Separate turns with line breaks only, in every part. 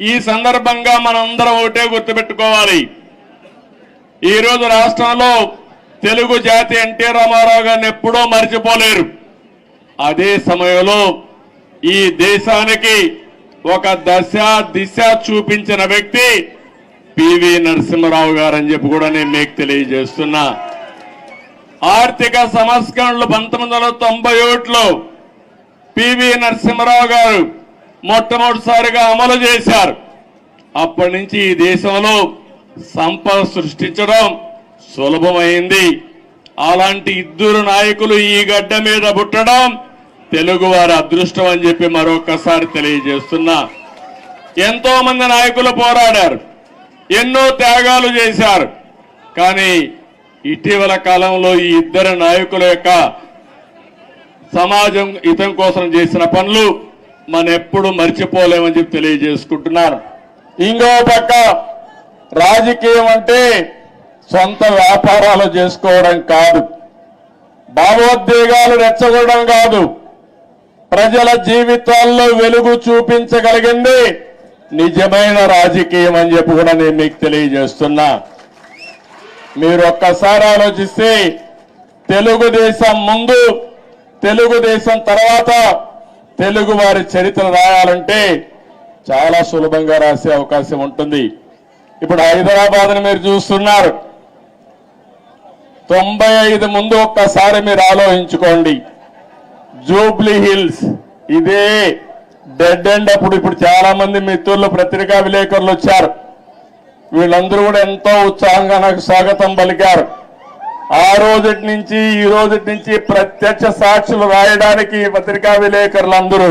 ఈ సందర్భంగా మనందరం ఒకటే గుర్తుపెట్టుకోవాలి. ఈరోజు రాష్ట్రంలో తెలుగు జాతి ఎన్టీ రామారావు గారిని ఎప్పుడూ మర్చిపోలేరు. అదే సమయంలో ఈ దేశానికి ఒక దిశ చూపించిన వ్యక్తి పివి నరసింహారావు గారు అని చెప్పి కూడా నేను మీకు తెలియజేస్తున్నా. ఆర్థిక సంస్కరణలు 1991లో పివి నరసింహారావు గారు మొట్టమొదటిసారిగా అమలు చేశారు. అప్పటి నుంచి ఈ దేశంలో సంపద సృష్టించడం సులభమైంది. అలాంటి ఇద్దరు నాయకులు ఈ గడ్డ మీద పుట్టడం తెలుగు వారి అదృష్టం అని చెప్పి మరొకసారి తెలియజేస్తున్నా. ఎంతో మంది నాయకులు పోరాడారు, ఎన్నో త్యాగాలు చేశారు. కానీ ఇటీవల కాలంలో ఈ ఇద్దరు నాయకుల యొక్క సమాజం హితం కోసం చేసిన పనులు మనం ఎప్పుడు మర్చిపోలేమని చెప్పి తెలియజేసుకుంటున్నారు. ఇంకో పక్క రాజకీయం అంటే సొంత వ్యాపారాలు చేసుకోవడం కాదు, భావోద్వేగాలు రెచ్చగొట్టడం కాదు, ప్రజల జీవితాల్లో వెలుగు చూపించగలిగింది నిజమైన రాజకీయం అని చెప్పి కూడా నేను మీకు తెలియజేస్తున్నా. మీరు ఒక్కసారి ఆలోచిస్తే తెలుగుదేశం ముందు, తెలుగుదేశం తర్వాత తెలుగు వారి చరిత్ర రాయాలంటే చాలా సులభంగా రాసే అవకాశం ఉంటుంది. ఇప్పుడు హైదరాబాద్ని మీరు చూస్తున్నారు. 95 ముందు ఒక్కసారి మీరు ఆలోచించుకోండి. జూబ్లీ హిల్స్ ఇదే డెడ్ ఎండ్. ఇప్పుడు చాలా మంది మిత్రులు పత్రికా విలేకరులు వచ్చారు. వీళ్ళందరూ కూడా ఎంతో ఉత్సాహంగా నాకు స్వాగతం పలికారు. ఆ రోజుటి నుంచి ఈ రోజుటి నుంచి ప్రత్యక్ష సాక్షులు రాయడానికి పత్రికా విలేకరులందరూ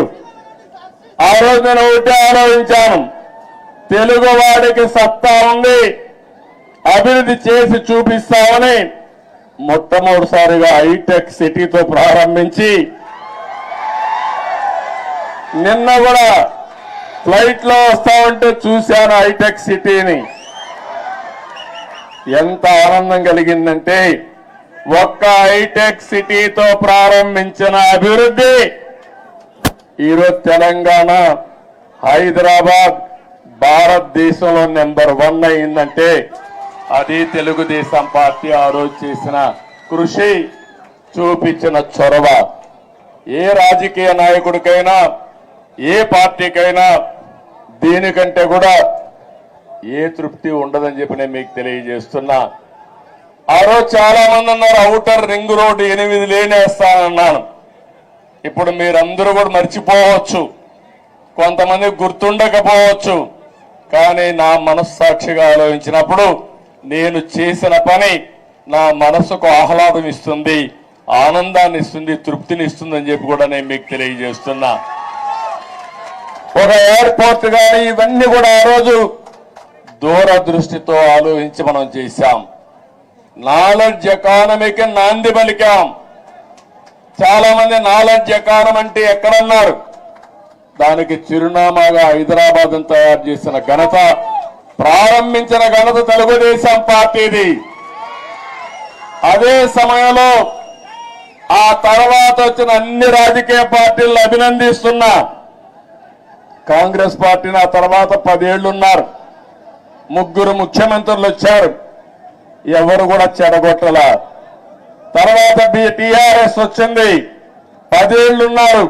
ఆ రోజు నేను ఒకటే ఆలోచించాను, తెలుగు వాడికి సత్తా ఉంది, అభివృద్ధి చేసి చూపిస్తామని మొట్టమొదటిసారిగా హైటెక్ సిటీతో ప్రారంభించి నిన్న కూడా ఫ్లైట్ లో వస్తా ఉంటే చూశాను హైటెక్ సిటీని. ఎంత ఆనందం కలిగిందంటే ఒక్క హైటెక్ సిటీతో ప్రారంభించిన అభివృద్ధి ఈరోజు తెలంగాణ, హైదరాబాద్ భారతదేశంలో నెంబర్ 1 అయిందంటే అది తెలుగుదేశం పార్టీ ఆ రోజు చేసిన కృషి, చూపించిన చొరవ. ఏ రాజకీయ నాయకుడికైనా ఏ పార్టీకైనా దీనికంటే కూడా ఏ తృప్తి ఉండదని చెప్పి నేను మీకు తెలియజేస్తున్నా. ఆ రోజు చాలా మంది అన్నారు ఔటర్ రింగ్ రోడ్డు 8 లేనేస్తానన్నాను. ఇప్పుడు మీరందరూ కూడా మర్చిపోవచ్చు, కొంతమంది గుర్తుండకపోవచ్చు. కానీ నా మనస్సాక్షిగా ఆలోచించినప్పుడు నేను చేసిన పని నా మనసుకు ఆహ్లాదం ఇస్తుంది, ఆనందాన్ని ఇస్తుంది, తృప్తిని ఇస్తుంది అని చెప్పి కూడా నేను మీకు తెలియజేస్తున్నా. ఒక ఎయిర్పోర్ట్ కానీ ఇవన్నీ కూడా ఆ రోజు దూరదృష్టితో ఆలోచించి మనం చేశాం. నాలెడ్జ్ ఎకానమీకి నాంది పలికాం. చాలా మంది నాలెడ్జ్ ఎకానమీ అంటే ఎక్కడన్నారు, దానికి చిరునామాగా హైదరాబాద్ తయారు చేసిన ఘనత, ప్రారంభించిన ఘనత తెలుగుదేశం పార్టీది. అదే సమయంలో ఆ తర్వాత వచ్చిన అన్ని రాజకీయ పార్టీలను అభినందిస్తున్నా. కాంగ్రెస్ పార్టీని ఆ తర్వాత 10 ఏళ్లు ఉన్నారు, 3 ముఖ్యమంత్రులు వచ్చారు, ఎవరు కూడా చెడగొట్టల. తర్వాత టీఆర్ఎస్ వచ్చింది, 10 ఏళ్లు ఉన్నారు,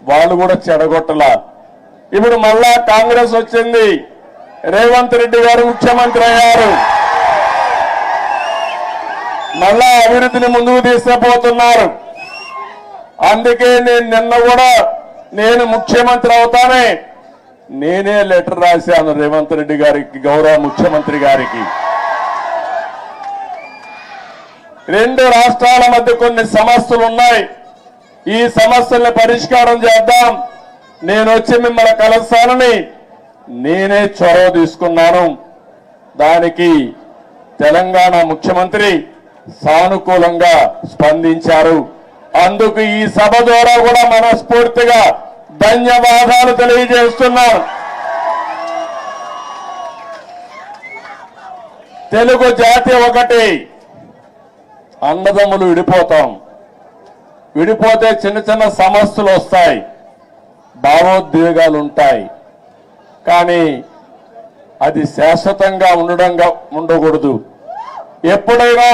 వాళ్ళు కూడా చెడగొట్టల. ఇప్పుడు మళ్ళా కాంగ్రెస్ వచ్చింది, రేవంత్ రెడ్డి గారు ముఖ్యమంత్రి అయ్యారు, మళ్ళా అభివృద్ధిని ముందుకు తీసుకుపోతున్నారు. అందుకే నేను నిన్న కూడా నేను ముఖ్యమంత్రి అవుతానే నేనే లెటర్ రాశాను రేవంత్ రెడ్డి గారికి, గౌరవ ముఖ్యమంత్రి గారికి. 2 రాష్ట్రాల మధ్య కొన్ని సమస్యలు ఉన్నాయి, ఈ సమస్యల్ని పరిష్కారం చేద్దాం, నేను వచ్చి మిమ్మల్ని కలుస్తానని నేనే చొరవ తీసుకున్నాను. దానికి తెలంగాణ ముఖ్యమంత్రి సానుకూలంగా స్పందించారు. అందుకు ఈ సభ ద్వారా కూడా మనస్ఫూర్తిగా ధన్యవాదాలు తెలియజేస్తున్నాను. తెలుగు జాతి ఒకటి, అన్నదమ్ములు విడిపోతాం, విడిపోతే చిన్న చిన్న సమస్యలు వస్తాయి, భావోద్వేగాలు ఉంటాయి. కానీ అది శాశ్వతంగా ఉండకూడదు. ఎప్పుడైనా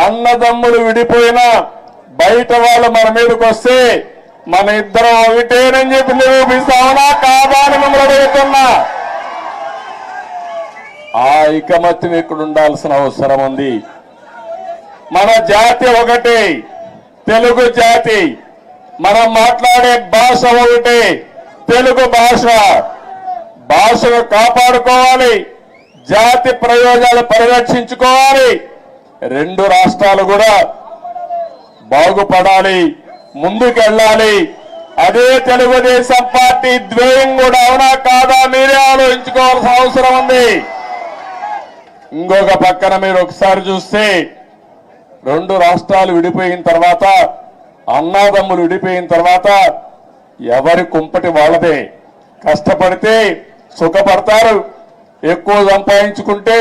అన్నదమ్ములు విడిపోయినా బయట వాళ్ళు మన మీదకి వస్తే మన ఇద్దరం ఒకటేనని చెప్పి నిరూపిస్తామనా కాదా అని మిమ్మల్ని అడుగుతున్నా. ఆ ఐకమత్యం ఇక్కడ ఉండాల్సిన అవసరం ఉంది. మన జాతి ఒకటే, తెలుగు జాతి. మనం మాట్లాడే భాష ఒకటే, తెలుగు భాష. భాషను కాపాడుకోవాలి, జాతి ప్రయోజనాలు పరిరక్షించుకోవాలి. రెండు రాష్ట్రాలు కూడా బాగుపడాలి, ముందుకెళ్ళాలి. అదే తెలుగుదేశం పార్టీ ధ్యేయం కూడా. అవునా కాదా మీరే ఆలోచించుకోవాల్సిన అవసరం ఉంది. ఇంకొక పక్కన మీరు ఒకసారి చూస్తే రెండు రాష్ట్రాలు విడిపోయిన తర్వాత, అన్నాదమ్ములు విడిపోయిన తర్వాత ఎవరి కుంపటి వాళ్ళదే. కష్టపడితే సుఖపడతారు, ఎక్కువ సంపాదించుకుంటే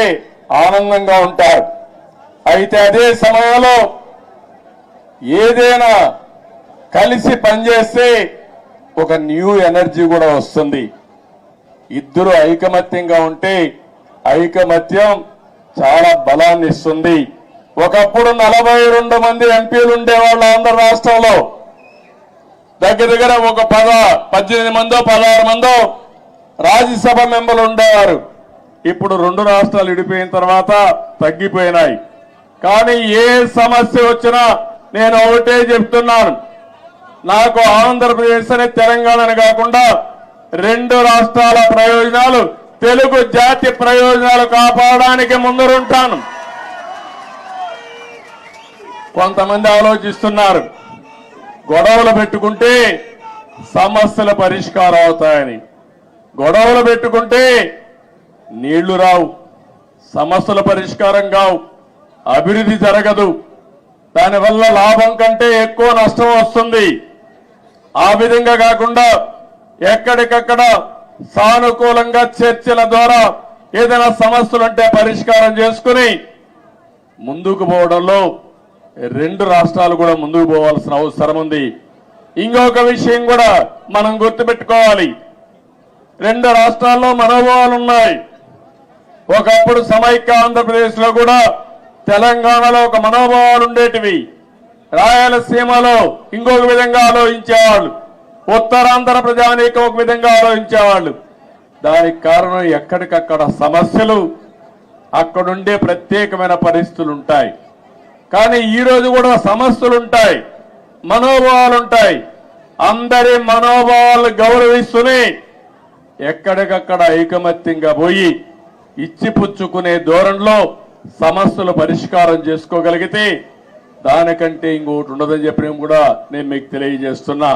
ఆనందంగా ఉంటారు. అయితే అదే సమయంలో ఏదైనా కలిసి పనిచేస్తే ఒక న్యూ ఎనర్జీ కూడా వస్తుంది. ఇద్దరు ఐకమత్యంగా ఉంటే ఐకమత్యం చాలా బలాన్ని ఇస్తుంది. ఒకప్పుడు 42 మంది ఎంపీలు ఉండేవాళ్ళు ఆంధ్ర రాష్ట్రంలో. దగ్గర ఒక 18 మందో 16 మందో రాజ్యసభ మెంబర్లు ఉండేవారు. ఇప్పుడు రెండు రాష్ట్రాలు విడిపోయిన తర్వాత తగ్గిపోయినాయి. కానీ ఏ సమస్య వచ్చినా నేను ఒకటే చెప్తున్నాను, నాకు ఆంధ్రప్రదేశ్ అని తెలంగాణని కాకుండా రెండు రాష్ట్రాల ప్రయోజనాలు, తెలుగు జాతి ప్రయోజనాలు కాపాడడానికి ముందరుంటాను. కొంతమంది ఆలోచిస్తున్నారు గొడవలు పెట్టుకుంటే సమస్యల పరిష్కారం అవుతాయని. గొడవలు పెట్టుకుంటే నీళ్లు రావు, సమస్యల పరిష్కారం కావు, అభివృద్ధి జరగదు. దానివల్ల లాభం కంటే ఎక్కువ నష్టం వస్తుంది. ఆ విధంగా కాకుండా ఎక్కడికక్కడ సానుకూలంగా చర్చల ద్వారా ఏదైనా సమస్యలుంటే పరిష్కారం చేసుకుని ముందుకు పోవడంలో రెండు రాష్ట్రాలు కూడా ముందుకు పోవాల్సిన అవసరం ఉంది. ఇంకొక విషయం కూడా మనం గుర్తుపెట్టుకోవాలి, రెండు రాష్ట్రాల్లో మనోభావాలు ఉన్నాయి. ఒకప్పుడు సమైక్య ఆంధ్రప్రదేశ్ లో కూడా తెలంగాణలో ఒక మనోభావాలు ఉండేటివి, రాయలసీమలో ఇంకొక విధంగా ఆలోచించేవాళ్ళు, ఉత్తరాంధ్ర ప్రజానీకం ఒక విధంగా ఆలోచించేవాళ్ళు. దానికి కారణం ఎక్కడికక్కడ సమస్యలు, అక్కడుండే ప్రత్యేకమైన పరిస్థితులు ఉంటాయి. కానీ ఈ రోజు కూడా సమస్యలు ఉంటాయి, మనోభావాలు ఉంటాయి. అందరి మనోభావాలను గౌరవిస్తూనే ఎక్కడికక్కడ ఐకమత్యంగా పోయి ఇచ్చిపుచ్చుకునే ధోరణిలో సమస్యలు పరిష్కారం చేసుకోగలిగితే దానికంటే ఇంకొకటి ఉండదని చెప్పడం కూడా నేను మీకు తెలియజేస్తున్నా.